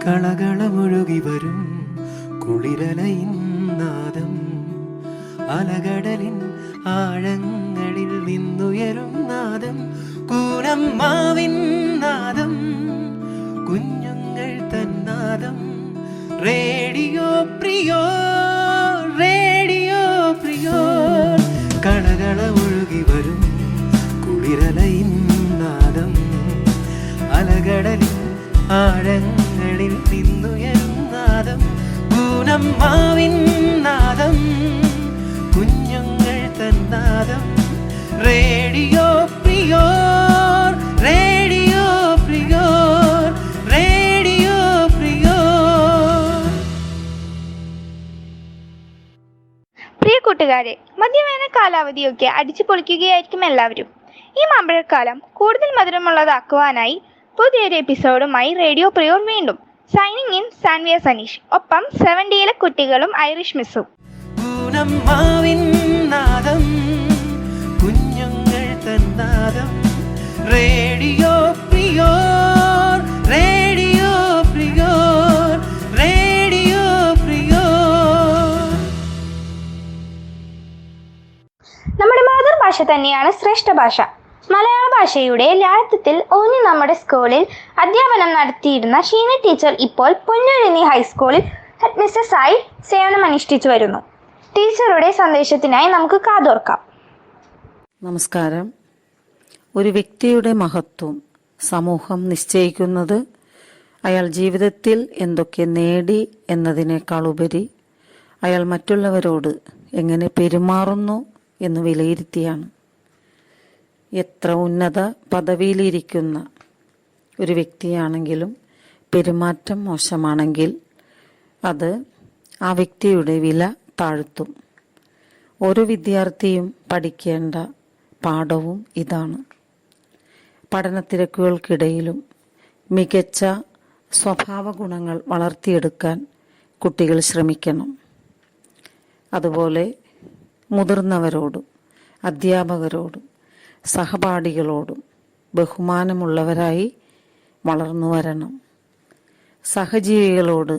കളകളമൊഴുകി വരും കുളിരലയിൻ നാദം, അലകടലിൻ ആഴങ്ങളിൽ നിന്നുയരും നാദം, കൂനമ്മാവിൻ നാദം, കുഞ്ഞുങ്ങൾ തന്നാദം. Radio പ്രിയോ, radio പ്രിയോ. കളകളമൊഴുകി വരും കുളിരലയിൻ നാദം, അലകടലിൻ ആഴങ്ങളിൽ നിന്നുയരും നാദം, പൂനമ്മാവിൻ നാദം, കുഞ്ഞുങ്ങൾ തന്നാദം. റേഡിയോ പ്രിയോർ, റേഡിയോ പ്രിയോർ, റേഡിയോ പ്രിയോർ. പ്രിയ കൂട്ടുകാരെ, മധ്യവേനൽ കാലാവധിയൊക്കെ അടിച്ചു പൊളിക്കുകയായിരിക്കും എല്ലാവരും. ഈ മാമ്പഴക്കാലം കൂടുതൽ മധുരമുള്ളതാക്കുവാനായി പുതിയൊരു എപ്പിസോഡുമായി റേഡിയോ പ്രിയോർ വീണ്ടും. സൈനിങ് ഇൻ സാൻവിയ സനീഷ്, ഒപ്പം 70യിലെ കുട്ടികളും ഐറിഷ് മിസ്സും. കുഞ്ഞുങ്ങൾ തന്നാദം. റേഡിയോ പ്രിയോർ, റേഡിയോ പ്രിയോർ, റേഡിയോ പ്രിയോർ. നമ്മുടെ മാതൃഭാഷ തന്നെയാണ് ശ്രേഷ്ഠ ഭാഷ. മലയാള ഭാഷയുടെ ലാളിത്യത്തിൽ ഊന്നി നമ്മുടെ സ്കൂളിൽ അധ്യാപനം നടത്തിയിരുന്ന ഷീന ടീച്ചർ ഇപ്പോൾ പൊന്നൂരിന്നി ഹൈസ്കൂളിൽ ഹെഡ് മിസ്സസായി സേവനമനുഷ്ഠിച്ചു വരുന്നു. ടീച്ചറുടെ സന്ദേശത്തിനായി നമുക്ക് കാതോർക്കാം. നമസ്കാരം. ഒരു വ്യക്തിയുടെ മഹത്വം സമൂഹം നിശ്ചയിക്കുന്നത് അയാൾ ജീവിതത്തിൽ എന്തൊക്കെ നേടി എന്നതിനേക്കാൾ ഉപരി അയാൾ മറ്റുള്ളവരോട് എങ്ങനെ പെരുമാറുന്നു എന്ന് വിലയിരുത്തിയാണ്. എത്ര ഉന്നത പദവിയിലിരിക്കുന്ന ഒരു വ്യക്തിയാണെങ്കിലും പെരുമാറ്റം മോശമാണെങ്കിൽ അത് ആ വ്യക്തിയുടെ വില താഴ്ത്തും. ഓരോ വിദ്യാർത്ഥിയും പഠിക്കേണ്ട പാഠവും ഇതാണ്. പഠനത്തിരക്കുകൾക്കിടയിലും മികച്ച സ്വഭാവ ഗുണങ്ങൾ വളർത്തിയെടുക്കാൻ കുട്ടികൾ ശ്രമിക്കണം. അതുപോലെ മുതിർന്നവരോടും അധ്യാപകരോടും സഹപാഠികളോടും ബഹുമാനമുള്ളവരായി വളർന്നു വരണം. സഹജീവികളോട്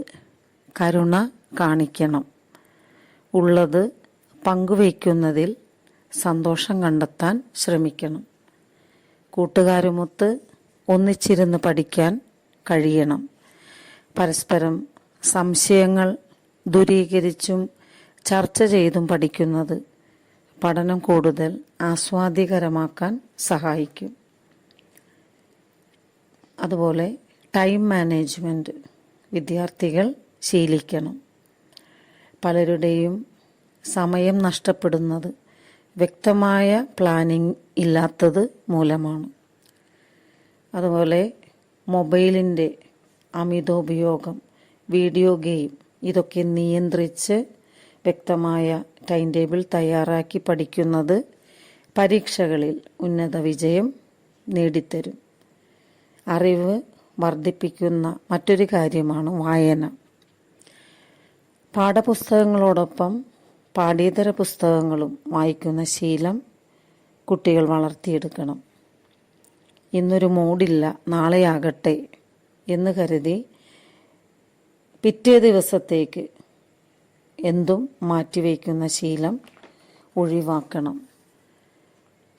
കരുണ കാണിക്കണം. ഉള്ളത് പങ്കുവയ്ക്കുന്നതിൽ സന്തോഷം കണ്ടെത്താൻ ശ്രമിക്കണം. കൂട്ടുകാരുമൊത്ത് ഒന്നിച്ചിരുന്ന് പഠിക്കാൻ കഴിയണം. പരസ്പരം സംശയങ്ങൾ ദൂരീകരിച്ചും ചർച്ച ചെയ്തും പഠിക്കുന്നത് പഠനം കൂടുതൽ ആസ്വാദ്യകരമാക്കാൻ സഹായിക്കും. അതുപോലെ ടൈം മാനേജ്മെൻറ്റ് വിദ്യാർത്ഥികൾ ശീലിക്കണം. പലരുടെയും സമയം നഷ്ടപ്പെടുന്നത് വ്യക്തമായ പ്ലാനിംഗ് ഇല്ലാത്തത് മൂലമാണ്. അതുപോലെ മൊബൈലിൻ്റെ അമിതോപയോഗം, വീഡിയോ ഗെയിം ഇതൊക്കെ നിയന്ത്രിച്ച് വ്യക്തമായ ടൈം ടേബിൾ തയ്യാറാക്കി പഠിക്കുന്നത് പരീക്ഷകളിൽ ഉന്നത വിജയം നേടിത്തരും. അറിവ് വർദ്ധിപ്പിക്കുന്ന മറ്റൊരു കാര്യമാണ് വായന. പാഠപുസ്തകങ്ങളോടൊപ്പം പാഠ്യേതര പുസ്തകങ്ങളും വായിക്കുന്ന ശീലം കുട്ടികൾ വളർത്തിയെടുക്കണം. ഇന്നൊരു മൂഡില്ല, നാളെയാകട്ടെ എന്ന് കരുതി പിറ്റേ ദിവസത്തേക്ക് എന്തും മാറ്റിവെക്കുന്ന ശീലം ഒഴിവാക്കണം.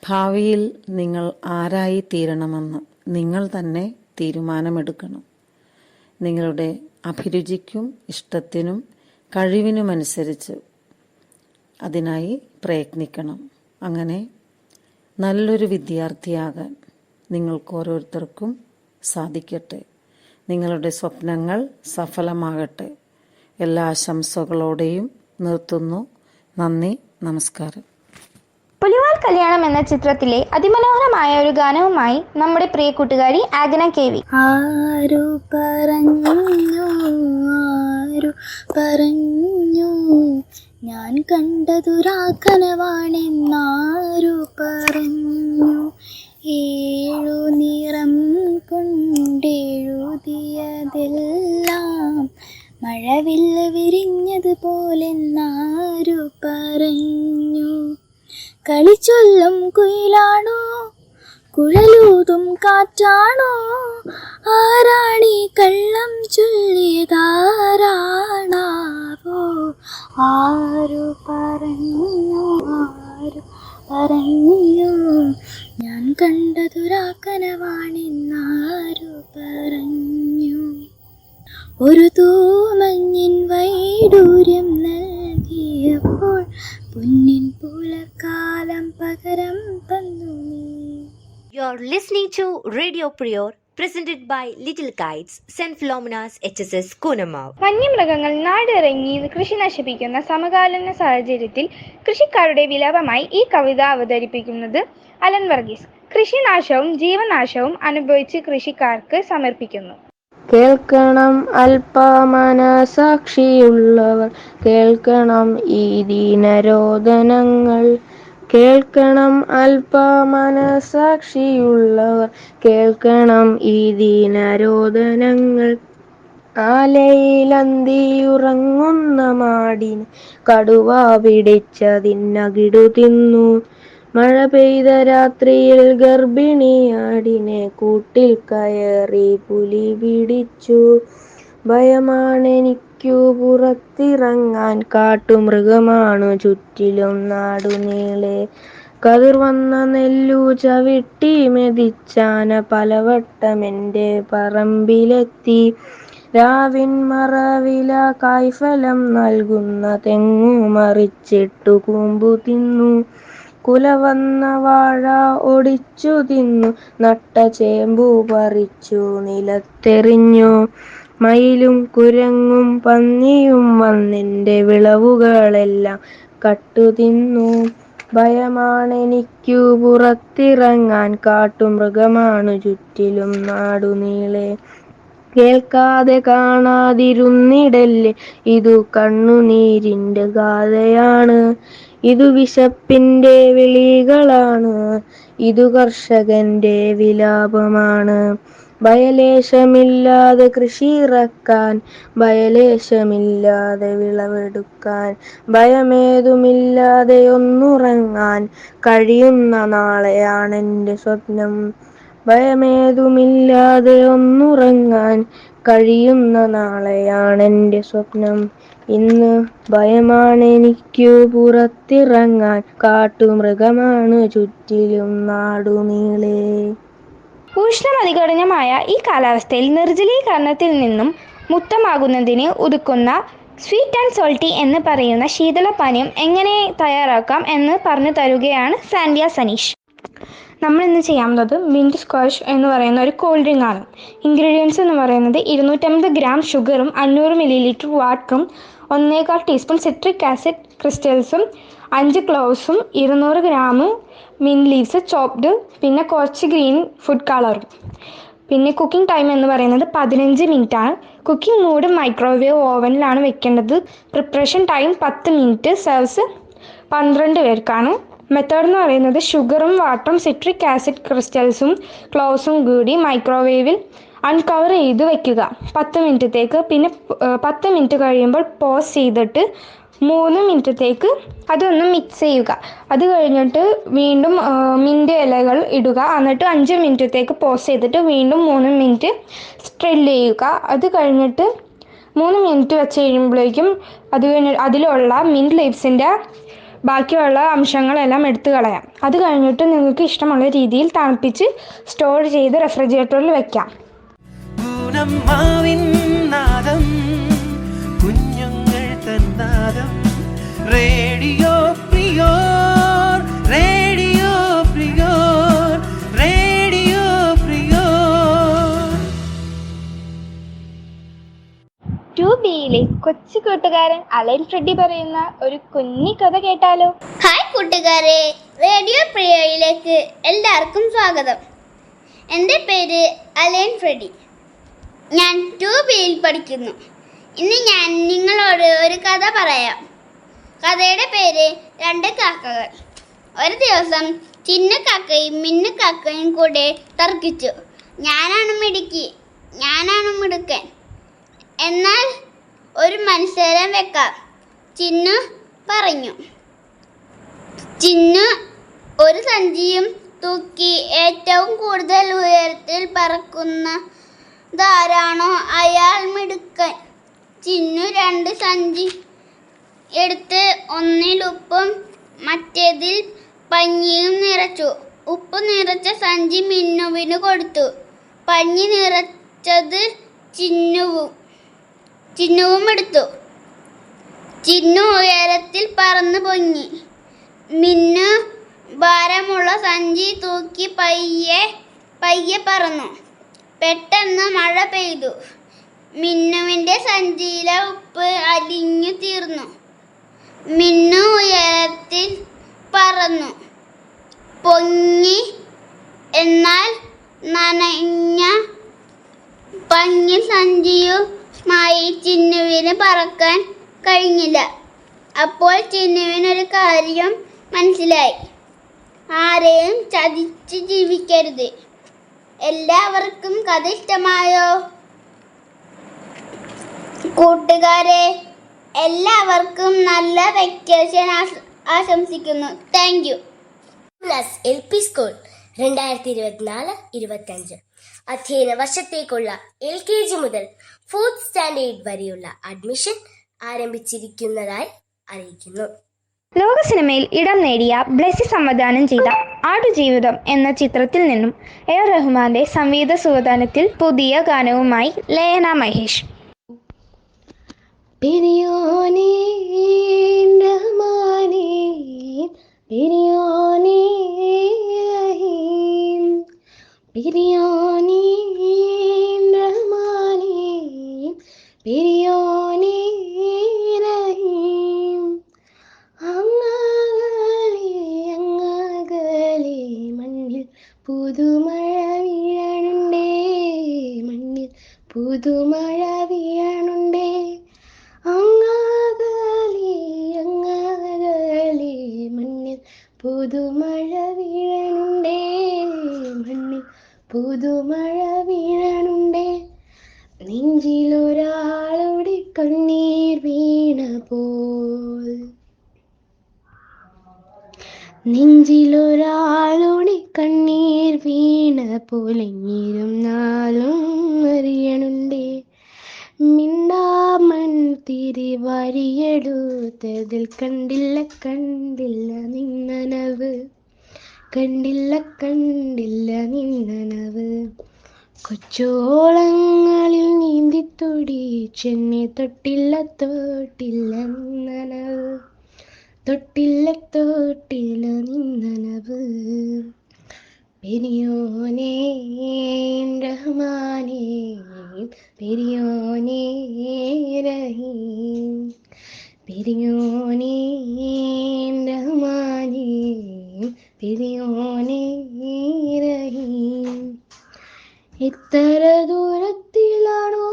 ഭാവിയിൽ നിങ്ങൾ ആരായി തീരണമെന്ന് നിങ്ങൾ തന്നെ തീരുമാനമെടുക്കണം. നിങ്ങളുടെ അഭിരുചിക്കും ഇഷ്ടത്തിനും കഴിവിനുമനുസരിച്ച് അതിനായി പ്രയത്നിക്കണം. അങ്ങനെ നല്ലൊരു വിദ്യാർത്ഥിയാകാൻ നിങ്ങൾക്ക് ഓരോരുത്തർക്കും സാധിക്കട്ടെ. നിങ്ങളുടെ സ്വപ്നങ്ങൾ സഫലമാകട്ടെ. എല്ലാ ആശംസകളോടെയും നിർത്തുന്നു. നന്ദി, നമസ്കാരം. പുലിവാൽ കല്യാണം എന്ന ചിത്രത്തിലെ അതിമനോഹരമായ ഒരു ഗാനവുമായി നമ്മുടെ പ്രിയ കൂട്ടുകാരി ആഗ്ന KV. ആരു പറഞ്ഞു ഞാൻ കണ്ടതുരാക്കനവാണെന്നാരു പറഞ്ഞു, 7 നിറം കൊണ്ടെഴുതിയതെല്ലാം മഴവില്ല് വിരിഞ്ഞതുപോലെന്നാരു പറഞ്ഞു. കളിച്ചൊല്ലും കുയിലാണോ, കുഴലൂതും കാറ്റാണോ, ആരാണീ കള്ളം ചൊല്ലിയതാരാണാവോ? ആരു പറഞ്ഞു ഞാൻ കണ്ടതൊരാക്കനവാണെന്നാരു പറഞ്ഞു? ഒരു തൂമഞ്ഞിൻ വൈഡൂര്യം നൽകിയപ്പോൾ പൊന്നിൻ പുലർക്കാലം പകരം തന്നു നീ. You're listening to Radio Prior, presented by Little Kites, St. Philomena's HSS Kunamav. വന്യമൃഗങ്ങൾ നാടിറങ്ങി കൃഷി നശിപ്പിക്കുന്ന സമകാലീന സാഹചര്യത്തിൽ കൃഷിക്കാരുടെ വിലാപമായി ഈ കവിത അവതരിപ്പിക്കുന്നത് അലൻ വർഗീസ്. കൃഷിനാശവും ജീവനാശവും അനുഭവിച്ച് കൃഷിക്കാർക്ക് സമർപ്പിക്കുന്നു. കേൾക്കണം അല്പമനസാക്ഷിയുള്ളവർ, കേൾക്കണം ഈ ദീനരോദനങ്ങൾ. കേൾക്കണം അല്പമനസാക്ഷിയുള്ളവർ, കേൾക്കണം ഈ ദീനരോദനങ്ങൾ. ആലയിലന്തിയുറങ്ങുന്ന മാടിന് കടുവ പിടിച്ചതിന്നകിടു തിന്നു. മഴ പെയ്ത രാത്രിയിൽ ഗർഭിണിയാടിനെ കൂട്ടിൽ കയറി പുലി പിടിച്ചു. ഭയമാണെനിക്കു പുറത്തിറങ്ങാൻ, കാട്ടുമൃഗമാണു ചുറ്റിലും നാടുനീളെ. കതിർ വന്ന നെല്ലു ചവിട്ടി മെതിച്ചാന പലവട്ടമെൻ്റെ പറമ്പിലെത്തി. രാവിൻ മറവില കായ്ഫലം നൽകുന്ന തെങ്ങു മറിച്ചിട്ടു കൂമ്പു തിന്നു. കുല വന്ന വാഴ ഒടിച്ചു തിന്നു, നട്ട ചേമ്പു പറിച്ചു നിലത്തെറിഞ്ഞു. മയിലും കുരങ്ങും പന്നിയും വന്നെൻ്റെ വിളവുകളെല്ലാം കട്ടുതിന്നു. ഭയമാണെനിക്കു പുറത്തിറങ്ങാൻ, കാട്ടുമൃഗമാണു ചുറ്റിലും നാടുനീളെ. കേൾക്കാതെ കാണാതിരുന്നിടല്ലേ, ഇതു കണ്ണുനീരിൻ്റെ ഗാഥയാണ്. ഇതു വിശപ്പിൻ്റെ വിളികളാണ്, ഇതു കർഷകൻ്റെ വിലാപമാണ്. ഭയലേശമില്ലാതെ കൃഷിയിറക്കാൻ, ഭയലേശമില്ലാതെ വിളവെടുക്കാൻ, ഭയമേതുമില്ലാതെ ഒന്നുറങ്ങാൻ കഴിയുന്ന നാളെയാണെൻ്റെ സ്വപ്നം. ഭയമേതുമില്ലാതെ ഒന്നുറങ്ങാൻ കഴിയുന്ന നാളെയാണെൻ്റെ സ്വപ്നം. ഇന്ന് ഭയമാണെനിക്കു പുറത്തിറങ്ങാൻ, കാട്ടുമൃഗമാണു ചുറ്റിലും നാടുനീളെ. ഉഷ്ണമതികഠിനമായ ഈ കാലാവസ്ഥയിൽ നിർജ്ജലീകരണത്തിൽ നിന്നും മുക്തമാകുന്നതിന് ഉതുക്കുന്ന സ്വീറ്റ് ആൻഡ് സോൾട്ടി എന്ന് പറയുന്ന ശീതളപാനീയം എങ്ങനെ തയ്യാറാക്കാം എന്ന് പറഞ്ഞു തരുകയാണ് സാൻഡ്യ സനീഷ്. നമ്മളിന്ന് ചെയ്യാവുന്നത് മിൻറ്റ് സ്ക്വാഷ് എന്ന് പറയുന്ന ഒരു കോൾഡ് ഡ്രിങ്ക് ആണ്. ഇൻഗ്രീഡിയൻസ് എന്ന് പറയുന്നത് 250 ഗ്രാം ഷുഗറും 500 ml വാട്ടറും 1.25 ടീസ്പൂൺ സിട്രിക് ആസിഡ് ക്രിസ്റ്റൽസും 5 ക്ലോവ്സും 200 ഗ്രാം മിൻറ്റ് ലീവ്സ് ചോപ്ഡ്, പിന്നെ കുറച്ച് ഗ്രീൻ ഫുഡ് കളറും. പിന്നെ കുക്കിംഗ് ടൈം എന്ന് പറയുന്നത് 15 മിനിറ്റ് ആണ്. കുക്കിംഗ് മൂഡ് മൈക്രോവേവ് ഓവനിലാണ് വെക്കേണ്ടത്. Preparation time 10 minute. സെർവ്സ് 12 പേർക്കാണ്. മെത്തേഡ് എന്ന് പറയുന്നത് ഷുഗറും വാട്ടറും സിട്രിക് ആസിഡ് ക്രിസ്റ്റൽസും ക്ലോവ്സും കൂടി മൈക്രോവേവിൽ അൺകവർ ചെയ്ത് വെക്കുക 10 മിനിറ്റത്തേക്ക്. പിന്നെ 10 മിനിറ്റ് കഴിയുമ്പോൾ പോസ് ചെയ്തിട്ട് 3 മിനിറ്റത്തേക്ക് അതൊന്ന് മിക്സ് ചെയ്യുക. അത് കഴിഞ്ഞിട്ട് വീണ്ടും മിൻറ്റ് ഇലകൾ ഇടുക. എന്നിട്ട് 5 മിനിറ്റത്തേക്ക് പോസ് ചെയ്തിട്ട് വീണ്ടും 3 മിനിറ്റ് സ്ട്രെൽ ചെയ്യുക. അത് കഴിഞ്ഞിട്ട് 3 മിനിറ്റ് വെച്ച് കഴിയുമ്പോഴേക്കും അതിലുള്ള മിൻറ്റ് ലീവ്സിൻ്റെ ബാക്കിയുള്ള അംശങ്ങളെല്ലാം എടുത്തു കളയാം. അത് കഴിഞ്ഞിട്ട് നിങ്ങൾക്ക് ഇഷ്ടമുള്ള രീതിയിൽ തണുപ്പിച്ച് സ്റ്റോർ ചെയ്ത് റെഫ്രിജറേറ്ററിൽ വെക്കാം. കുഞ്ഞുങ്ങൾ തന്നാദം റേഡിയോ പ്രിയോർ, റേഡിയോ പ്രിയോർ, റേഡിയോ പ്രിയോർ. 2Bയിലെ കൊച്ചു കൂട്ടുകാരൻ അലൻ ഫ്രെഡി പറയുന്ന ഒരു കുഞ്ഞി കഥ കേട്ടാലോ? ഹായ് കൂട്ടുകാരെ, റേഡിയോ പ്രിയോയിലേക്ക് എല്ലാവർക്കും സ്വാഗതം. എൻ്റെ പേര് അലൻ ഫ്രെഡി. ഞാൻ 2Bയിൽ പഠിക്കുന്നു. ഇന്ന് ഞാൻ നിങ്ങളോട് ഒരു കഥ പറയാം. കഥയുടെ പേര് 2 കാക്കകൾ. ഒരു ദിവസം ചിന്നക്കാക്കയും മിന്നുക്കാക്കയും കൂടെ തർക്കിച്ചു. ഞാനാണ് മിടുക്കി, ഞാനാണ് മിടുക്കൻ. എന്നാൽ ഒരു മത്സരം വെക്കാം, ചിന്നു പറഞ്ഞു. ചിന്നു ഒരു സഞ്ചിയും തൂക്കി ഏറ്റവും കൂടുതൽ ഉയരത്തിൽ പറക്കുന്ന ഇതാരാണോ അയാൾ മിടുക്കൻ. ചിന്നു 2 സഞ്ചി എടുത്ത് ഒന്നിൽ ഉപ്പും മറ്റേതിൽ പഞ്ഞിയും നിറച്ചു. ഉപ്പ് നിറച്ച സഞ്ചി മിന്നുവിന് കൊടുത്തു. പഞ്ഞി നിറച്ചത് ചിന്നുവും എടുത്തു. ചിന്നു ഉയരത്തിൽ പറന്നു പൊങ്ങി. മിന്നു ഭാരമുള്ള സഞ്ചി തൂക്കി പയ്യെ പറന്നു. പെട്ടെന്ന് മഴ പെയ്തു. മിന്നുവിൻ്റെ സഞ്ചിയിലെ ഉപ്പ് അലിഞ്ഞു തീർന്നു. മിന്നു ഉയരത്തിൽ പറന്നു പൊങ്ങി. എന്നാൽ നനഞ്ഞ പഞ്ഞി സഞ്ചിയുമായി ചിന്നുവിന് പറക്കാൻ കഴിഞ്ഞില്ല. അപ്പോൾ ചിന്നുവിനൊരു കാര്യം മനസ്സിലായി. ആരെയും ചതിച്ച് ജീവിക്കരുത്. എല്ലാവർക്കും കഥ ഇഷ്ടമായോ? കൂട്ടുകാരെ, എല്ലാവർക്കും നല്ല വെക്കേഷൻ ആശംസിക്കുന്നു. Thank you. LP സ്കൂൾ 2024-25 അധ്യയന വർഷത്തേക്കുള്ള LKG മുതൽ 4th സ്റ്റാൻഡേർഡ് വരെയുള്ള അഡ്മിഷൻ ആരംഭിച്ചിരിക്കുന്നതായി അറിയിക്കുന്നു. ലോക സിനിമയിൽ ഇടം നേടിയ ബ്ലെസി സംവിധാനം ചെയ്ത ആടുജീവിതം എന്ന ചിത്രത്തിൽ നിന്നും റഹ്മാന്റെ സംഗീത സംവിധാനത്തിൽ പുതിയ ഗാനവുമായി ലയന മഹേഷ്. ബിരിയാണി റഹ്മാനേ ബിരിയാണി റഹീം ബിരിയാണി റഹ്മാനേ ബിരിയാണി റഹീം. അങ്ങകലെ മണ്ണിൽ പുതുമഴ വീഴണുണ്ടേ, മണ്ണിൽ പുതുമഴ വീഴണുണ്ടേ. അങ്ങകലെ മണ്ണിൽ പുതുമഴ വീഴണുണ്ടേ, മണ്ണിൽ പുതുമഴ വീഴണുണ്ടേ. നെഞ്ചിലൊരാളുടെ കണ്ണീർ വീണപ്പോൾ, നെഞ്ചിലൊരാളുടെ കണ്ണീർ വീണപ്പോൾ എങ്കിലും നാളും അറിയണുണ്ടേ. മിണ്ടാമൺ തിരിവരിയെടുത്തതിൽ കണ്ടില്ല കണ്ടില്ല നിന്നനവ്, കണ്ടില്ല കണ്ടില്ല നിന്നനവ്. കൊച്ചോളങ്ങളിൽ നീന്തിത്തുടിച്ചെന്നെ തൊട്ടില്ല തൊട്ടില്ല നിന്നനവ്, തൊട്ടില്ല തൊട്ടില്ല നിന്നനവ്. പെരിയോനേ റഹ്മാനേ പെരിയോനേ റഹീം പെരിയോനേ റഹ്മാനേ പെരിയോനേ റഹീം. എത്ര ദൂരത്തിലാണോ,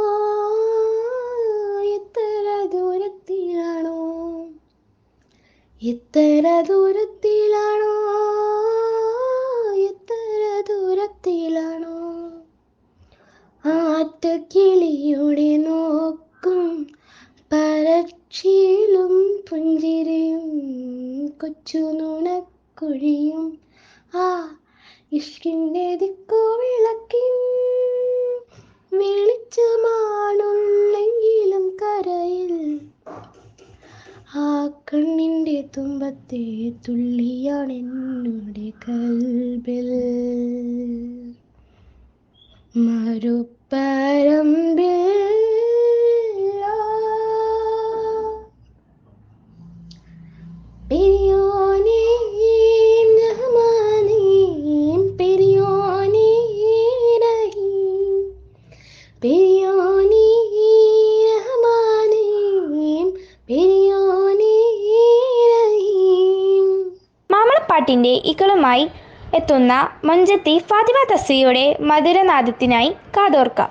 എത്ര ദൂരത്തിലാണോ, എത്ര ദൂരത്തിലാണോ, എത്ര ദൂരത്തിലാണോ ആറ്റക്കിളിയുടെ നോക്കും പറച്ചിലും പുഞ്ചിരിയും കൊച്ചു നുണക്കുഴിയും ആ ഇഷ്കിൻ്റെ ദിക്കു വിളക്കിൻ വെളിച്ചമാണുള്ളെങ്കിലും കരയിൽ ആ കണ്ണിൻ്റെ തുമ്പത്തെ തുള്ളിയാണെന്നുടെ കൽബിൽ. മറുപരമ്പിൽ പെരിയോനേ റഹ്മാനേ പെരിയോനേ റഹീം പെരിയോനേ റഹ്മാനേ പെരിയോനേ റഹീം. മാമളപ്പാട്ടിന്റെ ഇക്കളുമായി എത്തുന്ന മഞ്ചത്തി ഫാത്തിമ തസ്വിയുടെ മധുരനാദത്തിനായി കാതോർക്കാം.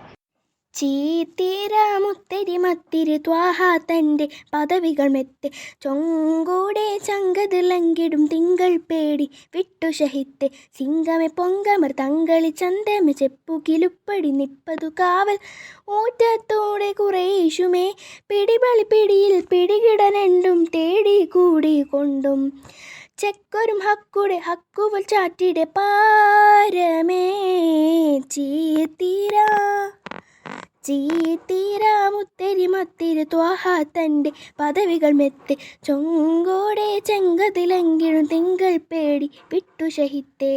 ചീത്തിര മുത്തരി മത്തിരി ത്വാഹ തൻ്റെ പദവികൾ മെത്തെ ചൊങ്കൂടെ ചങ്കതിലങ്കിടും തിങ്കൾ പേടി വിട്ടു ഷഹിത്തെ സിംഗമെ പൊങ്കമർ തങ്കളി ചന്തമെ ചെപ്പുകിലുപ്പടി നിപ്പതു കാവൽ ഊറ്റത്തോടെ കുറേശുമേ പിടിപളി പിടിയിൽ പിടികിടനെണ്ടും തേടി കൂടി കൊണ്ടും ചെക്കൊരും ഹക്കുടെ ഹക്കുവൽ ചാറ്റിടെ പാരമേ ചീത്തിര ചീത്തീരാമുത്തരി മത്തിരി ത്വാഹ തൻ്റെ പദവികൾ മെത്തെ ചൊങ്കോടെ ചെങ്കതിലങ്കിടും തിങ്കൾ പേടി വിട്ടു ഷഹിത്തേ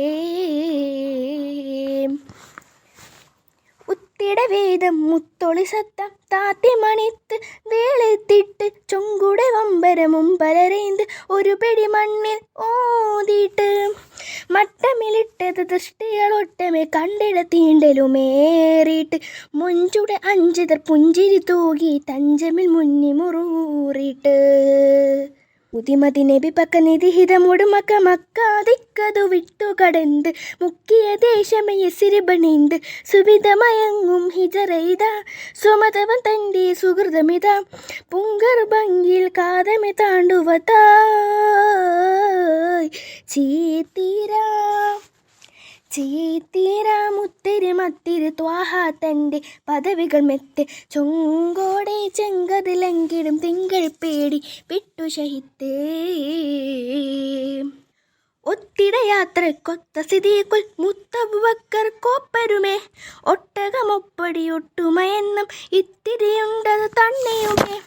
ഉത്തിടവേദം മുത്തൊളി സത്തം താത്തിമണിത്ത് വേളെത്തിട്ട് ചൊങ്കുടെ വമ്പരമും പലരേന്ത് ഒരു പിടി മണ്ണിൽ ഓതിയിട്ട് മട്ടമിലിട്ടത് ദൃഷ്ടികളൊട്ടമേ കണ്ടിട തീണ്ടലുമേറിയിട്ട് മുഞ്ചുടെ അഞ്ചിതർ പുഞ്ചിരി തൂകി തഞ്ചമിൽ മുന്നി മുറൂറിയിട്ട് ഉതിമതി നബി പക്ക നിധിഹിതമുടുമക്ക മക്കാതിക്കതു വിട്ടു കടന്ത് മുക്കിയ ദേശമയ സിരിബണിന്ത് സുവിധമയങ്ങും ഹിജറൈത സുമതവൻ തൻ്റെ സുഹൃതമിത പുങ്കർ ഭംഗിയിൽ കാതമെ താണ്ടുവതായ് ചീത്തീരാ ചീത്തീരാമുത്തിരി മത്തിരി ത്വാഹ തൻ്റെ പദവികൾ മെത്തെ ചൊങ്കോടെ ചെങ്കതിലങ്കിടും തിങ്കൾ പേടി വിട്ടു ഷഹിത്തേ ഒത്തിടയാത്രക്കൊത്ത സിദീഖുൽ മുത്തബുബക്കർ കോപ്പരുമേ ഒട്ടകമൊപ്പടിയൊട്ടുമയെന്നും ഇത്തിരിയുണ്ടത് തന്നെയുമേ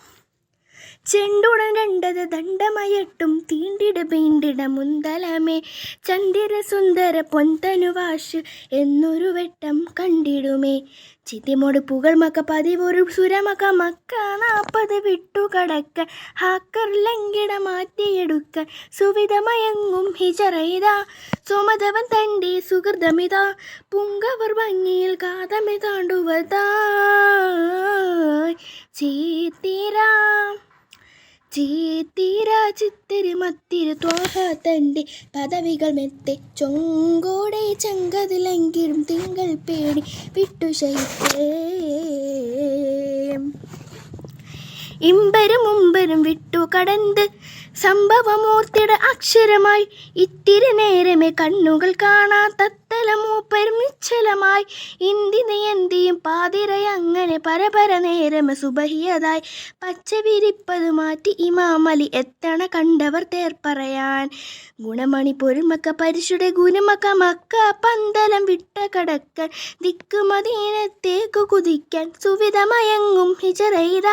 ചെണ്ടുടൻ രണ്ടത് ദണ്ഡമയട്ടും തീണ്ടിട വീണ്ടിട മുന്തലമേ ചന്ദിര സുന്ദര പൊന്തനുവാഷ് എന്നൊരു വെട്ടം കണ്ടിടുമേ ചിതിമോട് പുകൾമക്ക പതിവൊരു സുരമക്ക മക്ക 40 വിട്ടുകടക്ക ഹാക്കർ ലങ്കിട മാറ്റിയെടുക്ക സുവിധമയങ്ങും ഹിജറൈത സുമതവൻ തൻ്റെ സുഹൃതമിത പുങ്കവർ ഭംഗിയിൽ കാതമെ താണ്ടുവതായ് ചീത്തീരാ ചീത്തീരാ ചിത്തിരി മത്തിരി ത്വാഹ തൻ്റെ പദവികൾ മെത്തെ ചൊങ്കോടെ ചങ്കതിലങ്കിടും തിങ്കൾ പേടി വിട്ടു ഷഹിത്തേ ഇമ്പരും മുമ്പരും വിട്ടു കടന്ത് സംഭവമൂർത്തിയുടെ അക്ഷരമായി ഇത്തിരി നേരമേ കണ്ണുകൾ കാണാ തത്തലമൂപ്പരും നിശ്ചലമായി ഇന്തിയും പാതിരയങ്ങനെ പരപര നേരമ സുബഹിയതായി പച്ച വിരിപ്പത് മാറ്റി ഇമാമലി എത്തണ കണ്ടവർ തേർപ്പറയാൻ ഗുണമണി പൊരുമക്ക പരിശുട ഗുണമക്ക മക്ക പന്തലം വിട്ട കടക്കാൻ ദിക്കുമദീനത്തേക്കു കുതിക്കാൻ സുവിധമയങ്ങും ഹിജറൈത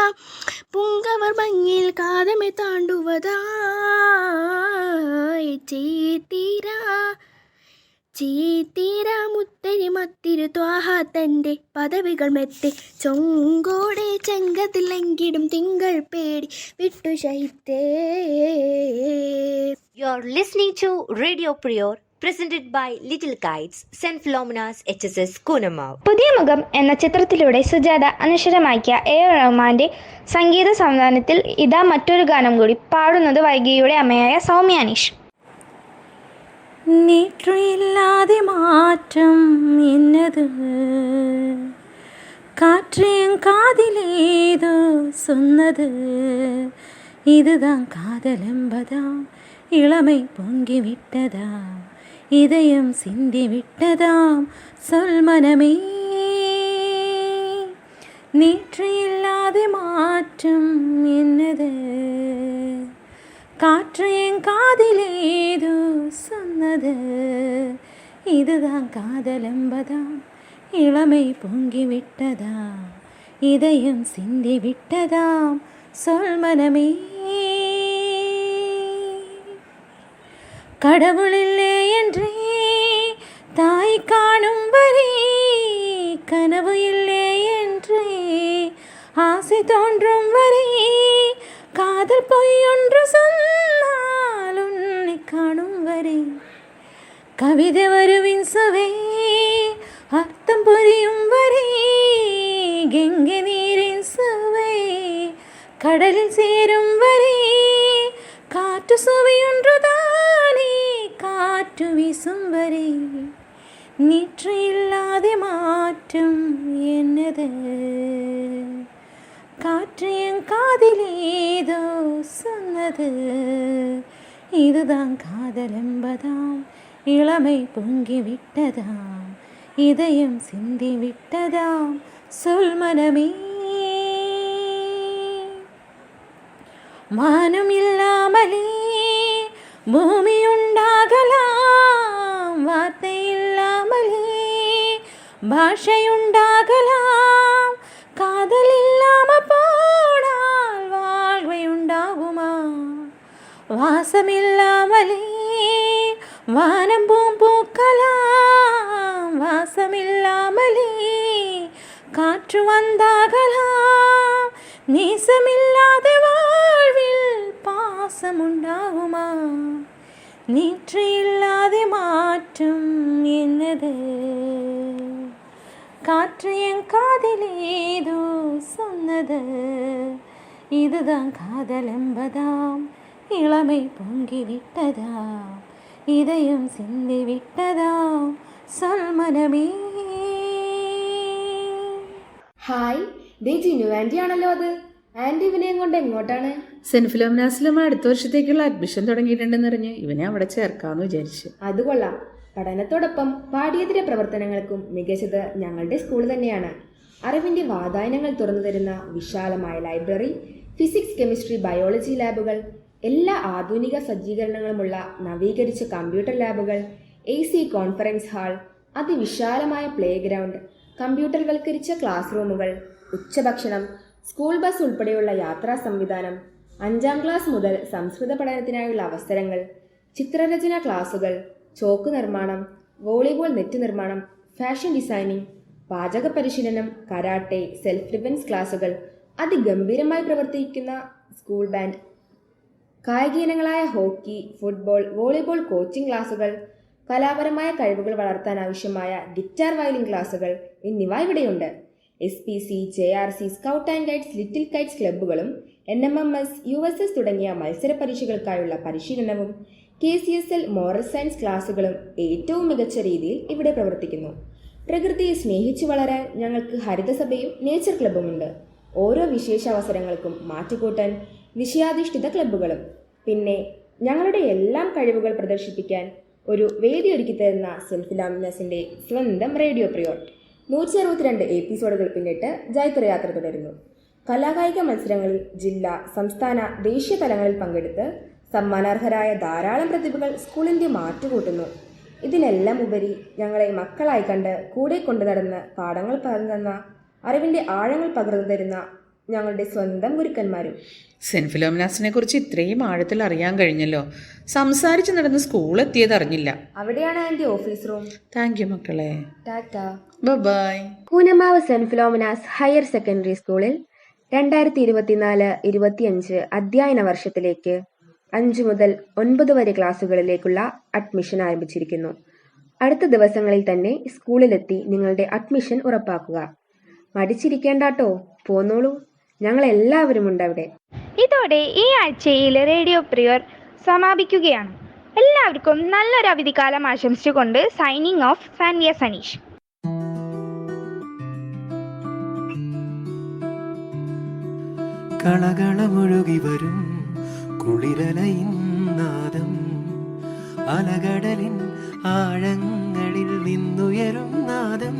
പുങ്കവർ ഭംഗിയിൽ കാതമെ താണ്ടുവതായ് ചീത്തീരാ മുത്തരി മത്തിരി ത്വാഹ തൻ്റെ പദവികൾ മെത്തെ ചൊങ്കോടെ ചെങ്കതിലങ്കിടും തിങ്കൾ പേടി വിട്ടു ഷഹിത്തേ. You're listening to Radio Prior, presented by Little Kites, St. Philomena's HSS Kunamav. പുതിയ മുഖം എന്ന ചിത്രത്തിലൂടെ സുജാത അനശ്വരമാക്കിയ റഹ്മാന്റെ സംഗീത സംവിധാനത്തിൽ ഇതാ മറ്റൊരു ഗാനം കൂടി. പാടുന്നത് വൈഗിയുടെ അമ്മയായ സൗമ്യ അനീഷ്. நேற்று இல்லாத மாற்றம் என்னது காற்று என் காதில் ஏதோ சொன்னது இதுதான் காதல் என்பதாம் இளமை பொங்கி விட்டதாம் இதயம் சிந்தி விட்டதாம் சொல் மனமே நேற்று இல்லாத மாற்றம் என்னது காற்று என் காதில் ஏதோ சொன்னது இதுதான் காதல் என்பதாம் இளமை பொங்கி விட்டதாம் இதயம் சிந்தி விட்டதாம் சொல் மனமே கடவுள் இல்லை என்றே தாய் காணும் வரை கனவு இல்லை என்றே ஆசை தோன்றும் வரை காதல் பொய்யொன்று சொன்னால் உன்னை காணும் வரை கவிதை வருவின் சுவை அர்த்தம் புரியும் வரை கங்கை நீரின் சுவை கடலில் சேரும் வரை காற்று சுவையொன்று தானே காற்று வீசும் வரை நேற்று இல்லாத மாற்றம் என்னது காற்று என் காதில் ஏதோ சொன்னது இதுதான் காதல் என்பதாம் இளமை பொங்கி விட்டதாம் இதயம் சிந்தி விட்டதாம் சொல் மனமே மானம் இல்லாமலே பூமி உண்டாகலாம் வார்த்தை இல்லாமலே பாஷை உண்டாகலாம் வாசமில்லாமலே வானம் பூக்கலாம், வாசமில்லாமலே காற்று வந்தாகலாம். நேசமில்லாத வாழ்வில் பாசம் உண்டாகுமா? நேற்று இல்லாத மாற்றம் என்னது? காற்று என் காதில் ஏதோ சொன்னது. இதுதான் காதல் என்பதாம், இளமை பொங்கி விட்டதாம், இதயம் சிந்தி விட்டதாம், சொல் மனமே. ഹായ്, ദേ ജിനു ആൻറ്റി ആണല്ലോ അത്. ആൻറ്റി ഇവനെയും കൊണ്ട് എങ്ങോട്ടാണ്? സെന്റ് ഫിലോമിനാസിലും അടുത്ത വർഷത്തേക്കുള്ള അഡ്മിഷൻ തുടങ്ങിയിട്ടുണ്ടെന്നറിഞ്ഞ് ഇവനെ അവിടെ ചേർക്കാമെന്ന് വിചാരിച്ചു. അത് കൊള്ളാം. പഠനത്തോടൊപ്പം പാഠ്യേതര പ്രവർത്തനങ്ങൾക്കും മികച്ചത് ഞങ്ങളുടെ സ്കൂൾ തന്നെയാണ്. അറിവിൻ്റെ വാതായനങ്ങൾ തുറന്നു തരുന്ന വിശാലമായ ലൈബ്രറി, ഫിസിക്സ്, കെമിസ്ട്രി, ബയോളജി ലാബുകൾ, എല്ലാ ആധുനിക സജ്ജീകരണങ്ങളുമുള്ള നവീകരിച്ച കമ്പ്യൂട്ടർ ലാബുകൾ, AC കോൺഫറൻസ് ഹാൾ, അതിവിശാലമായ പ്ലേ ഗ്രൗണ്ട്, കമ്പ്യൂട്ടർവൽക്കരിച്ച ക്ലാസ് റൂമുകൾ, ഉച്ചഭക്ഷണം, സ്കൂൾ ബസ് ഉൾപ്പെടെയുള്ള യാത്രാ സംവിധാനം, 5ാം ക്ലാസ് മുതൽ സംസ്കൃത പഠനത്തിനായുള്ള അവസരങ്ങൾ, ചിത്രരചന ക്ലാസുകൾ, ചോക്ക് നിർമ്മാണം, വോളിബോൾ നെറ്റ് നിർമ്മാണം, ഫാഷൻ ഡിസൈനിങ്, പാചക പരിശീലനം, കരാട്ടെ, സെൽഫ് ഡിഫൻസ് ക്ലാസുകൾ, അതിഗംഭീരമായി പ്രവർത്തിക്കുന്ന സ്കൂൾ ബാൻഡ്, കായിക ഇനങ്ങളായ ഹോക്കി, ഫുട്ബോൾ, വോളിബോൾ കോച്ചിംഗ് ക്ലാസുകൾ, കലാപരമായ കഴിവുകൾ വളർത്താൻ ആവശ്യമായ ഗിറ്റാർ വയലിൻ ക്ലാസുകൾ എന്നിവ ഇവിടെയുണ്ട്. SPC, JRC, scout and guides, little kites ക്ലബ്ബുകളും NMMS, USS തുടങ്ങിയ മത്സര പരീക്ഷകൾക്കായുള്ള പരിശീലനവും KCSL മോറൽ സയൻസ് ക്ലാസുകളും ഏറ്റവും മികച്ച രീതിയിൽ ഇവിടെ പ്രവർത്തിക്കുന്നു. പ്രകൃതിയെ സ്നേഹിച്ചു വളരാൻ ഞങ്ങൾക്ക് ഹരിതസഭയും നേച്ചർ ക്ലബ്ബുമുണ്ട്. ഓരോ വിശേഷ അവസരങ്ങൾക്കും മാറ്റുകൂട്ടാൻ വിഷയാധിഷ്ഠിത ക്ലബ്ബുകളും. പിന്നെ ഞങ്ങളുടെ എല്ലാം കഴിവുകൾ പ്രദർശിപ്പിക്കാൻ ഒരു വേദി ഒരുക്കി തരുന്ന സെന്റ് ഫിലോമിനാസിൻ്റെ സ്വന്തം റേഡിയോ പ്രിയോർ. 162 എപ്പിസോഡുകൾ പിന്നിട്ട് ജൈത്രയാത്ര തുടരുന്നു. കലാകായിക മത്സരങ്ങളിൽ ജില്ലാ, സംസ്ഥാന, ദേശീയ തലങ്ങളിൽ പങ്കെടുത്ത് സമ്മാനാർഹരായ ധാരാളം പ്രതിഭകൾ സ്കൂളിൻ്റെ മാറ്റുകൂട്ടുന്നു. ഇതിനെല്ലാം ഉപരി ഞങ്ങളെ മക്കളായി കണ്ട് കൂടെ കൊണ്ടു നടന്ന് പാഠങ്ങൾ പറഞ്ഞു തന്ന, അറിവിൻ്റെ ആഴങ്ങൾ പകർന്നു തരുന്ന ഞങ്ങളുടെ സ്വന്തം ഗുരുക്കന്മാരും. സെന്റ് ഫിലോമിനാസിനെ കുറിച്ച് ഇത്രയും ആഴത്തിൽ അറിയാൻ കഴിഞ്ഞല്ലോ. സംസാരിച്ച് നടന്ന് സ്കൂൾ എത്തിയത് അറിഞ്ഞില്ല. അവിടെയാണ് aunty office room. Thank you മക്കളെ. Tata. Bye. Koonammavu saint Philomena's higher secondary സ്കൂളിൽ 2024-25 അധ്യയന വർഷത്തിലേക്ക് 5 മുതൽ 9 വരെ ക്ലാസ്സുകളിലേക്കുള്ള അഡ്മിഷൻ ആരംഭിച്ചിരിക്കുന്നു. അടുത്ത ദിവസങ്ങളിൽ തന്നെ സ്കൂളിലെത്തി നിങ്ങളുടെ അഡ്മിഷൻ ഉറപ്പാക്കുക. മടിച്ചിരിക്കേണ്ടാട്ടോ, പോന്നോളൂ, ഞങ്ങൾ എല്ലാവരും ഉണ്ട് അവിടെ. ഇതോടെ ഈ ആഴ്ചയിൽ റേഡിയോ പ്രിയർ സമാപിക്കുകയാണ്. എല്ലാവർക്കും നല്ലൊരു അവധിക്കാലം ആശംസിച്ചുകൊണ്ട് സൈനിങ് ഓഫ് സാൻവിയ സനീഷ്. കളകളമൊഴുകി വരും കുളിരലയിൻ നാദം, അലകടലിൻ ആഴങ്ങളിൽ നിന്നുയരും നാദം,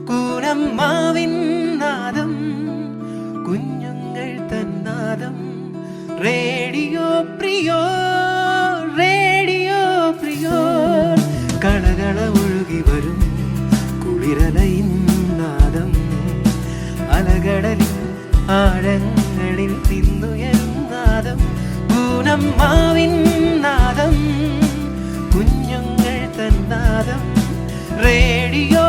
കൂനമ്മാവിൻ നാദം, കുഞ്ഞുങ്ങൾ തന്നാദം. റേഡിയോ പ്രിയോർ, റേഡിയോ പ്രിയോർ. കളകളമൊഴുകി വരും കുളിരലയിൻ നാദം, അലകടലിൻ ആഴങ്ങളിൽ നിന്നുയരും നാദം, കൂനമ്മാവിൻ നാദം, കുഞ്ഞുങ്ങൾ തന്നാദം. റേഡിയോ